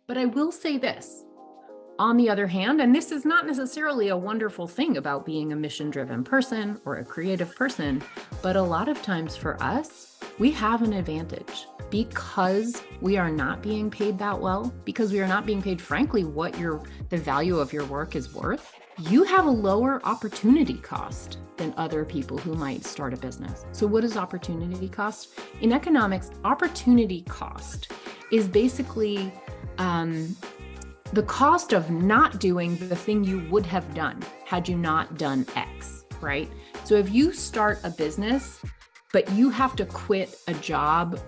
But I will say this, on the other hand, and this is not necessarily a wonderful thing about being a mission-driven person or a creative person, but a lot of times for us, we have an advantage because we are not being paid that well, because we are not being paid, frankly, what the value of your work is worth. You have a lower opportunity cost than other people who might start a business. So what is opportunity cost? In economics, opportunity cost is basically the cost of not doing the thing you would have done had you not done X, right? So if you start a business, but you have to quit a job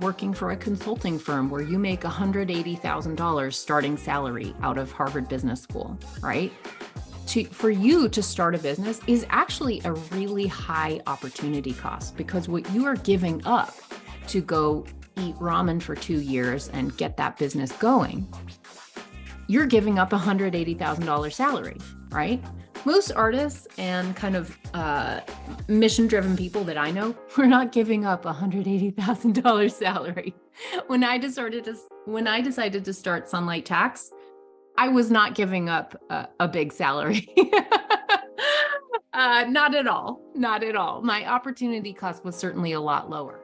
working for a consulting firm where you make $180,000 starting salary out of Harvard Business School, right? For you to start a business is actually a really high opportunity cost, because what you are giving up to go eat ramen for 2 years and get that business going, you're giving up $180,000 salary, right? Most artists and kind of mission-driven people that I know, we're not giving up $180,000 salary. When I decided to start Sunlight Tax, I was not giving up a big salary. Not at all. Not at all. My opportunity cost was certainly a lot lower.